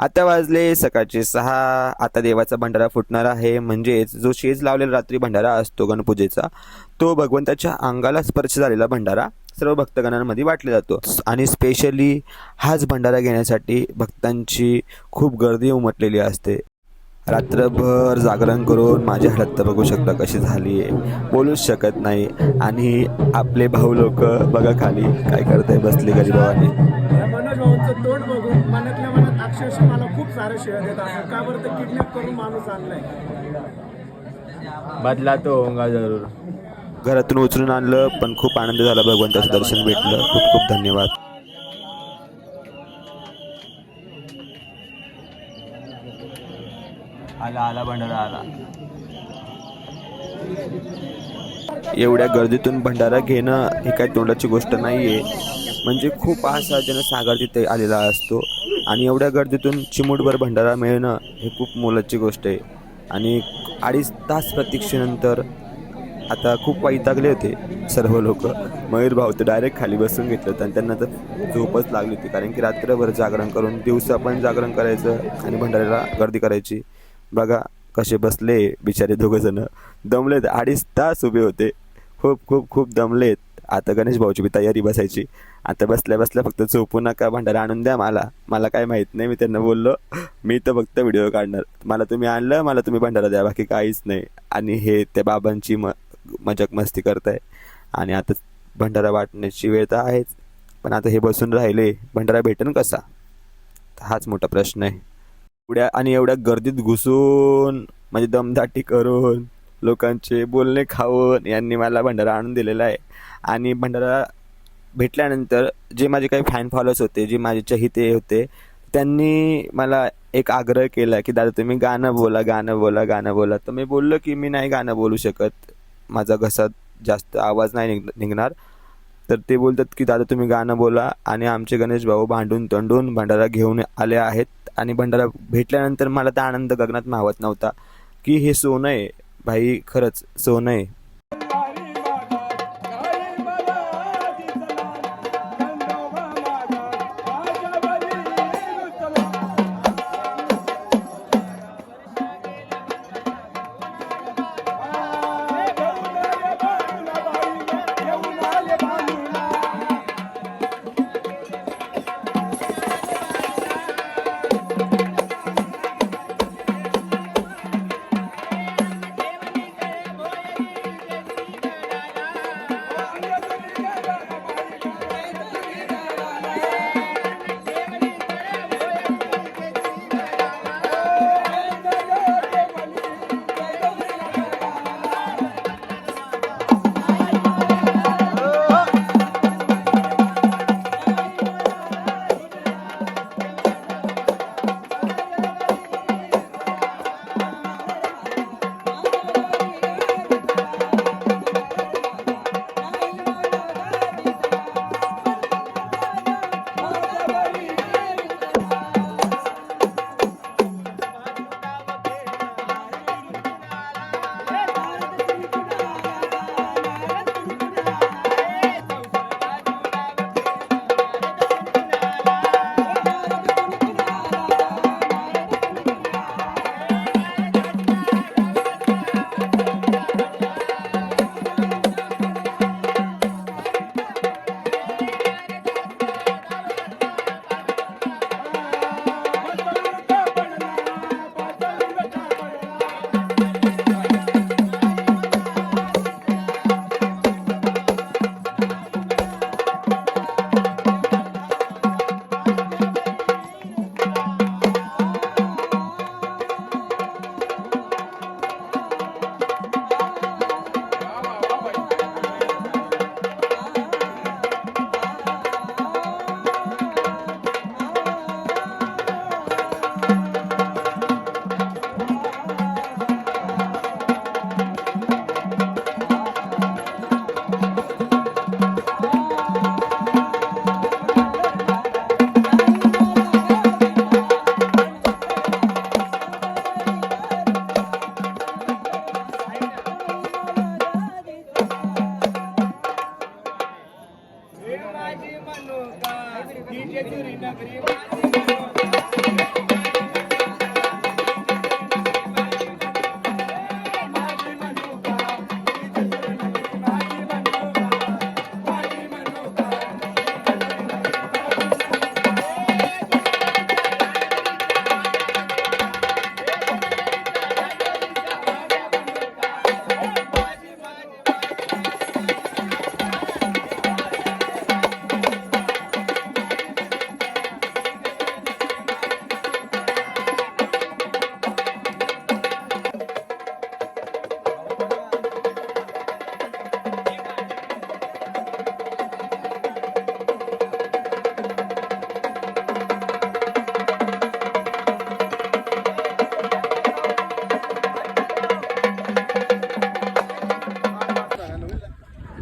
आता वाजले सकाळचे 6. आता देवाचा भंडारा फुटणार आहे. म्हणजेच जो शेज लावलेला रात्री भंडारा असतो गणपूजेचा, तो भगवंताच्या अंगाला स्पर्श झालेला भंडारा सर्व भक्तगणांमध्ये वाटला जातो. आणि स्पेशली हाच भंडारा घेण्यासाठी भक्तांची खूप गर्दी उमटलेली असते. रात्रभर जागरण करून माझी हालत तर बघू शकता कशी झाली आहे, बोलूच शकत नाही. आणि आपले भाऊ लोक बघा खाली काय करताय, बसले गरीबावाने. या मनोज भाऊंचं तोंड बघून मनातल्या मनात अक्षरशः मला खूप सारे शिव्या देत असतात. का बरं तर किडनॅप करून माणूस आणलाय. बदला तो होगा जरूर. घरातून उचलून आणलं, पण खूप आनंद झाला. भगवंताचं दर्शन भेटलं. खूप खूप धन्यवाद. आला आला भंडारा आला. एवढ्या गर्दीतून भंडारा घेणं ही काही तोंडाची गोष्ट नाही आहे. म्हणजे खूप असा जनसागर तिथे आलेला असतो आणि एवढ्या गर्दीतून चिमूटभर भंडारा मिळणं हे खूप मोलाची गोष्ट आहे. आणि 2.5 तास प्रतीक्षेनंतर आता खूप वैतागले होते सर्व लोक. मयूर भाऊ तर डायरेक्ट खाली बसून घेतलं होतं आणि त्यांना तर झोपच लागली होती, कारण की रात्रभर जागरण करून दिवसा पण जागरण करायचं आणि भंडाऱ्याला गर्दी करायची. बघा कसे बसले बिचारे दोघंजणं, दमलेत. 2.5 तास उभे होते, खूप खूप खूप दमलेत. आता गणेश भाऊची बी तयारी बसायची. आता बसल्या बसल्या फक्त झोपू नका, भंडारा आणून द्या मला काय माहीत नाही. मी त्यांना बोललो मी तर फक्त व्हिडिओ काढणार, मला तुम्ही आणलं, मला तुम्ही भंडारा द्या, बाकी काहीच नाही. आणि हे त्या बाबांची मजाक मस्ती करताय. आणि आता भंडारा वाटण्याची वेळ तर आहेच, पण आता हे बसून राहिले, भंडारा भेटेन कसा, हाच मोठा प्रश्न आहे. एवढ्या गर्दीत घुसून म्हणजे दमदाटी करून लोकांचे बोलणे खाऊन यांनी मला भंडारा आणून दिलेला आहे. आणि भंडारा भेटल्यानंतर जे माझे काही फॅन फॉलोअर्स होते, जे माझे चहिते होते, त्यांनी मला एक आग्रह केला की दादा तुम्ही गाणं बोला गाणं बोला गाणं बोला. तर मी बोललो की मी नाही गाणं बोलू शकत, माझा घसा जास्त आवाज नाही निघणार. तर ते बोलतात की दादा तुम्ही गाणं बोला. आणि आमचे गणेश भाऊ भांडून तंडून भंडारा घेऊन आले आहेत. आणि भंडारा भेटल्यानंतर मला तर आनंद गगनात मावत नव्हता की हे सोनं आहे भाई, खरंच सोनं आहे.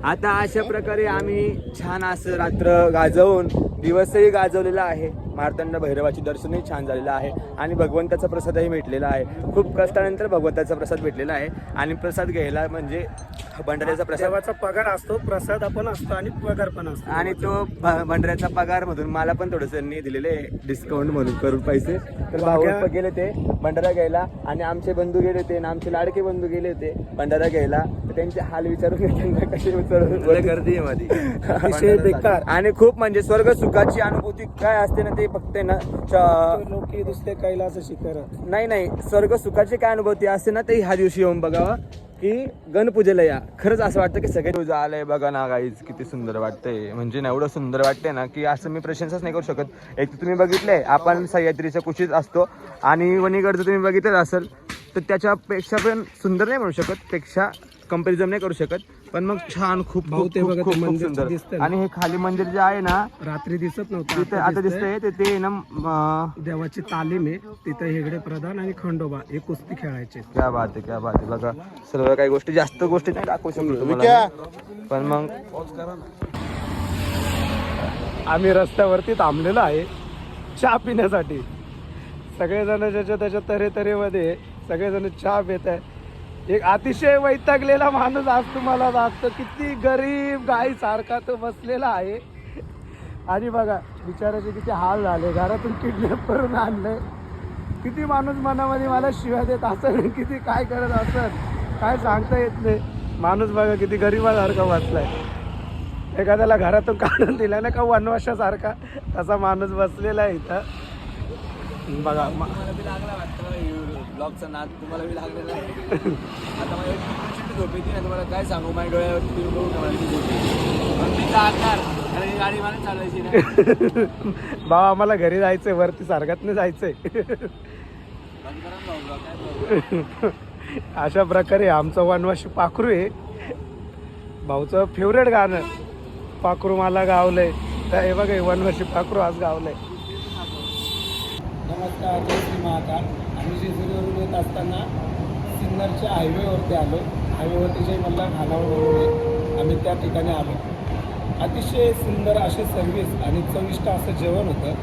आता अशा प्रकारे आम्ही छान असं रात्र गाजवून दिवसही गाजवलेला आहे. मार्तंड भैरवाचे दर्शनही छान झालेलं आहे आणि भगवंताचा प्रसादही भेटलेला आहे. खूप कष्टानंतर भगवंताचा प्रसाद भेटलेला आहे आणि प्रसाद घ्यायला म्हणजे भंडाऱ्याचा प्रसाद देवाचा पगार असतो, प्रसाद आपण असतो आणि पगार पण असतो. आणि तो भंडाऱ्याचा पगार मधून मला पण थोडंसं त्यांनी दिलेले डिस्काउंट म्हणून करून पैसे. तर भाऊ गेले ते भंडारा घ्यायला आणि आमचे बंधू गेले होते आणि आमचे लाडके बंधू गेले होते भंडारा घ्यायला. तर त्यांचे हाल विचारून त्यांना कसे गर्दी आहे मध्ये विषय बेकार. आणि खूप म्हणजे स्वर्ग सुखाची अनुभूती काय असते ना ते फक्त ना लोक दुसरे कैलास शिखर. नाही स्वर्ग सुखाची काय अनुभूती असते ना ते ह्या दिवशी येऊन बघावा की गणपूजेला या. खरंच असं वाटतं की सगळे तुझं आलंय बघा ना गाईज किती सुंदर वाटतंय. म्हणजे ना एवढं सुंदर वाटतंय ना की असं मी प्रशंसाच नाही करू शकत. एक तर तुम्ही बघितलंय आपण सह्याद्रीच्या कुशीत असतो आणि वणीगडचं तुम्ही बघितलं असेल तर त्याच्यापेक्षा पण सुंदर नाही म्हणू शकत, पेक्षा कंपॅरिझन नाही करू शकत. पण मग छान खूप भाऊ ते बघा, ते खूप मंदिर सुंदर. दिसतंय. आणि हे खाली मंदिर जे आहे ना रात्री दिसत नव्हतं, तिथे आता दिसतंय ते ना देवाची तालीम आहे. तिथं हेगडे प्रधान आणि खंडोबा हे कुस्ती खेळायचे. क्या बात आहे बघा. सर्व काही गोष्टी जास्त गोष्टी नाही दाखवू शकतो तुम्हाला पण मग आम्ही रस्त्यावरती थांबलेलो आहे चहा पिण्यासाठी. सगळेजण ज्याच्या त्याच्या तऱ्हेमध्ये सगळेजण चहा पित आहे. एक अतिशय वैतागलेला माणूस आज तुम्हाला दाखवतो. किती गरीब गाई सारखा तो बसलेला आहे आणि बघा बिचाराचे किती हाल झाले. घरातून किडनॅप करून आणले. किती माणूस मनामध्ये मला शिव्या देत असेल, किती काय करत असेल काय सांगता येत नाही. माणूस बघा किती गरीबासारखा बसलाय. एखाद्याला घरातून काढून दिला ना का वनवाशासारखा तसा माणूस बसलेला आहे इथं बघा. ब्लॉगचा नाद तुम्हाला बी लागलेला आहे. आता मला झोप येते ना तुम्हाला काय सांगू. माझ्या डोळ्यावरती मी जाणार कारण गाडी मला चालवायची ना. भाऊ आम्हाला घरी जायचंय, वरती सारखात नाही जायचंय. अशा प्रकारे आमचं वनवाशी पाखरू आहे. भाऊचं फेवरेट गाणं पाखरू मला गावलंय. तर हे बघा वनवाशी पाखरू आज गावलंय. नमस्कार, जय श्री महाकाल. आम्ही जेजुरीवरून येत असताना सिन्नरच्या हायवेवरती आलो. हायवेवरती जय मल्हार खानावळ म्हणून आहे. आम्ही त्या ठिकाणी आलो. अतिशय सुंदर अशी सर्व्हिस आणि चविष्ट असं जेवण होतं.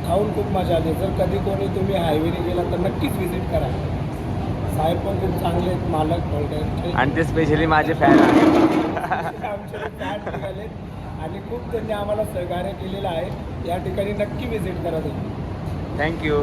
खाऊन खूप मजा आली. जर कधी कोणी तुम्ही हायवेने गेला तर नक्कीच व्हिजिट करा. साहेब पण खूप चांगले आहेत, मालक बोलतात आणि ते स्पेशली माझे फॅन आहे. आमचे फॅन निघाले आणि खूप त्यांनी आम्हाला सहकार्य केलेलं आहे. या ठिकाणी नक्की व्हिजिट करा तुम्ही. थँक्यू.